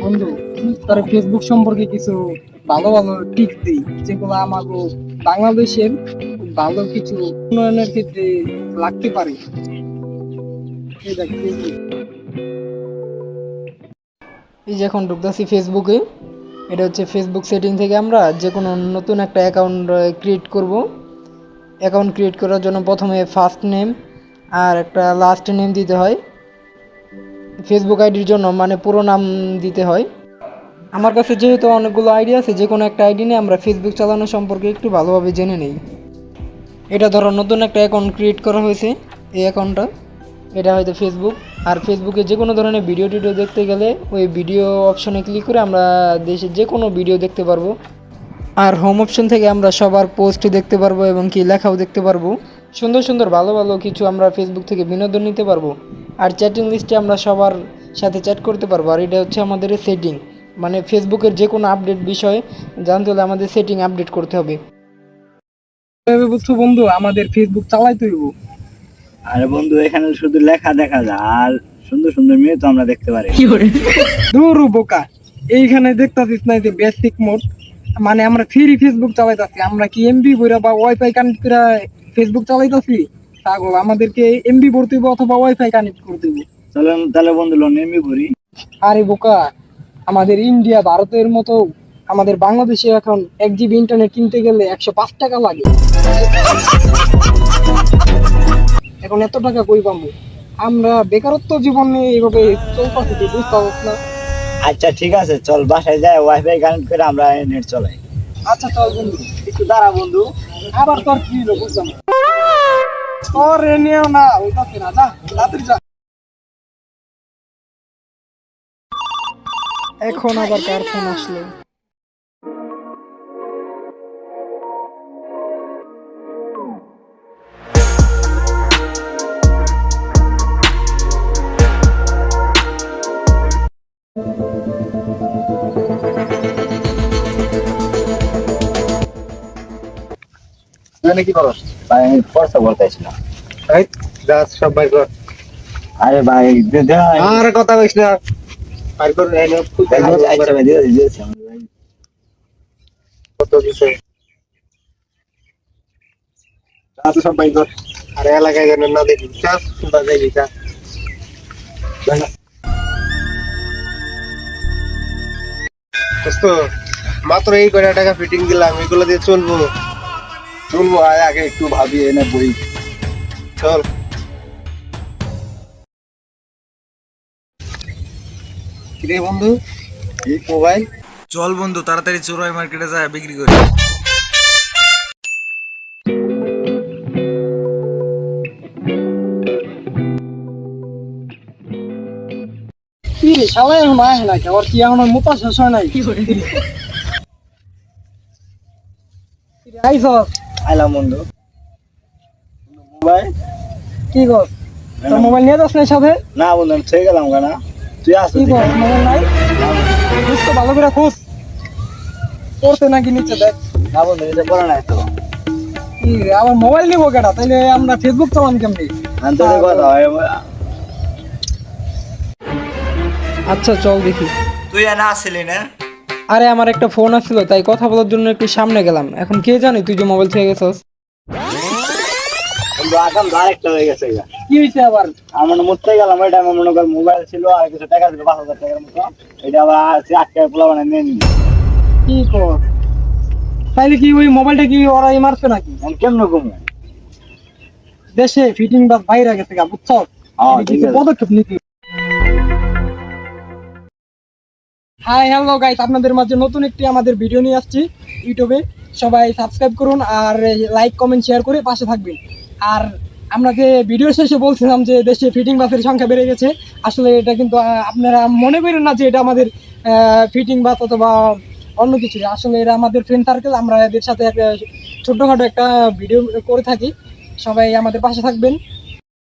বন্ধু, তার ফেসবুক সম্পর্কে কিছু ভালো ভালো টিপস দিই, যেগুলো আমাকে বাংলাদেশের ভালো কিছু উন্নয়নের ক্ষেত্রে লাগতে পারে। এই দেখ ফেসবুক, এই যে এখন ঢুকতেছি ফেসবুকে। এটা হচ্ছে ফেসবুক সেটিং থেকে আমরা যে কোনো নতুন একটা অ্যাকাউন্ট ক্রিয়েট করব। অ্যাকাউন্ট ক্রিয়েট করার জন্য প্রথমে ফার্স্ট নেম আর একটা লাস্ট নেম দিতে হয়। ফেসবুক আইডির জন্য মানে পুরো নাম দিতে হয়। আমার কাছে যেহেতু অনেকগুলো আইডি আছে, যে কোনো একটা আইডি নিয়ে আমরা ফেসবুক চালানো সম্পর্কে একটু ভালোভাবে জেনে নেই। এটা ধরো নতুন একটা অ্যাকাউন্ট ক্রিয়েট করা হয়েছে, এই অ্যাকাউন্টটা, এটা হয়তো ফেসবুক। আর ফেসবুকে যে কোনো ধরনের ভিডিও টিডিও দেখতে গেলে ওই ভিডিও অপশনে ক্লিক করে আমরা দেশের যে কোনো ভিডিও দেখতে পারবো। আর হোম অপশন থেকে আমরা সবার পোস্ট দেখতে পারবো এবং কি লেখাও দেখতে পারবো। সুন্দর সুন্দর ভালো ভালো কিছু আমরা ফেসবুক থেকে বিনোদন নিতে পারবো। আর চ্যাটিং লিস্টে আমরা সবার সাথে চ্যাট করতে পারবো। আর এটা হচ্ছে আমাদের সেটিং, মানে ফেসবুকের যে কোনো আপডেট বিষয়ে জানতে হলে আমাদের সেটিং আপডেট করতে হবে। বুঝছো বন্ধু, আমাদের ফেসবুক চালাইতে হইব। আরে বন্ধু, এখানে শুধু লেখা দেখা যায় আর সুন্দর সুন্দর মেয়ে তো আমরা দেখতে পারি। দূর বোকা, এইখানে দেখতেছিস না যে বেসিক মোড, মানে আমরা ফ্রি ফেসবুক চালাইতাছি। আমরা কি এমবি বইরা বা ওয়াইফাই কানেক্ট করে ফেসবুক চালাইতাছি? পাগল, আমাদেরকে এমবি ভরতে হইব অথবা ওয়াইফাই কানেক্ট করতে হইব। চলো তাহলে বন্ধু লোন এমবি ভরি। আরে বোকা, আমাদের ইন্ডিয়া ভারতের মতো আমাদের বাংলাদেশে এখন 1 GB ইন্টারনেট কিনতে গেলে 105 টাকা লাগে। এখন এত টাকা কই পাবো? আমরা বেকারত্ব জীবনে এইভাবে চলতেছি, তুই বুঝতে পারছ না? আচ্ছা ঠিক আছে, চল বাসায় যাই ওয়াইফাই কানেক্ট করে আমরা নেট চালাই। আচ্ছা চল বন্ধু। একটু দাঁড়া বন্ধু। আবার তোর কি হলো বুঝলাম না। তোর এনেও না ওইটাছে না, যা তাড়াতাড়ি যা। এখন আবার কার ফোন আসলো? মানে কি করস ভাই? আমি পড়তে বলতেছিলাম। এই যা সব বাইর কর। আরে ভাই দে আর কথা কইছ না, বাইর কর। এই নে খুব আচ্ছা ভাই দিয়েছি কত দিছে। আচ্ছা সব বাইর কর। আরে এলাকায় যেন না দেখি, চল তোমরা যাই যা। দোস্ত, মাত্র এই কয়টা টাকা ফিটিং দিলাম, এগুলো দিয়ে চলবো? চলবো, আগে একটু ভাবি এনে বই। চল। কিরে বন্ধু, এই মোবাইল চল বন্ধু, তাড়াতাড়ি চোরাই মার্কেটে যায় বিক্রি করি। কি রে শালা, এখন আয় না ওর কি এখন মোটা শেষ হয় নাই? আইস আইলাম বন্ধু। মোবাইল কি কর? তোর মোবাইল নিয়ে যাস না সাথে? না বন্ধু, আমি থেকে গেলাম কেনা, তুই কি আসছিস কর? মোবাইল নাই? খুঁজ তো ভালো করে খুঁজ, পড়তে নাকি নিচে দেখ। না বন্ধু, এটা পড়া নাই তো। কি রে, আবার মোবাইল নিবো কেটা? তাইলে আমরা ফেসবুক চালাম কেমনি? আন্তরিক কথা হয়। আচ্ছা চল দেখি। তুই না আসলি না? আরে আমার একটা ফোন আসছিল, তাই কথা বলার জন্য একটু সামনে গেলাম। এখন কে জানি তুই যে মোবাইল থেকে গেছস। বন্ধু আগাম আরেকটা হয়ে গেছে। কি হয়েছে আবার? আমার মরতে গেলাম, ওইটা আমার মনে কর মোবাইল ছিল আর কিছু টাকা ছিল 5,000 টাকার মতো। এটা আবার 8 টাকা পোলা বানায় নিয়ে নিল। কি কর? তাইলে কি ওই মোবাইলটা কি ওরাই মারছে নাকি? আমি কেমন কমু? দেশে ফিটিং বাস বাইরে গেছে গা, বুঝছ? ঠিক আছে। পদক্ষেপ নিতে। হাই হ্যালো গাইস, আপনাদের মাঝে নতুন একটি আমাদের ভিডিও নিয়ে আসছি ইউটিউবে। সবাই সাবস্ক্রাইব করুন আর লাইক কমেন্ট শেয়ার করে পাশে থাকবেন। আর আমরা যে ভিডিও শেষে বলছিলাম যে দেশে ফিটিং বাসের সংখ্যা বেড়ে গেছে, আসলে এটা কিন্তু আপনারা মনে করেন না যে এটা আমাদের ফিটিং বাস অথবা অন্য কিছু। আসলে এরা আমাদের ফ্রেন্ড সার্কেল, আমরা এদের সাথে একটা ছোট্টখাটো একটা ভিডিও করে থাকি। সবাই আমাদের পাশে থাকবেন।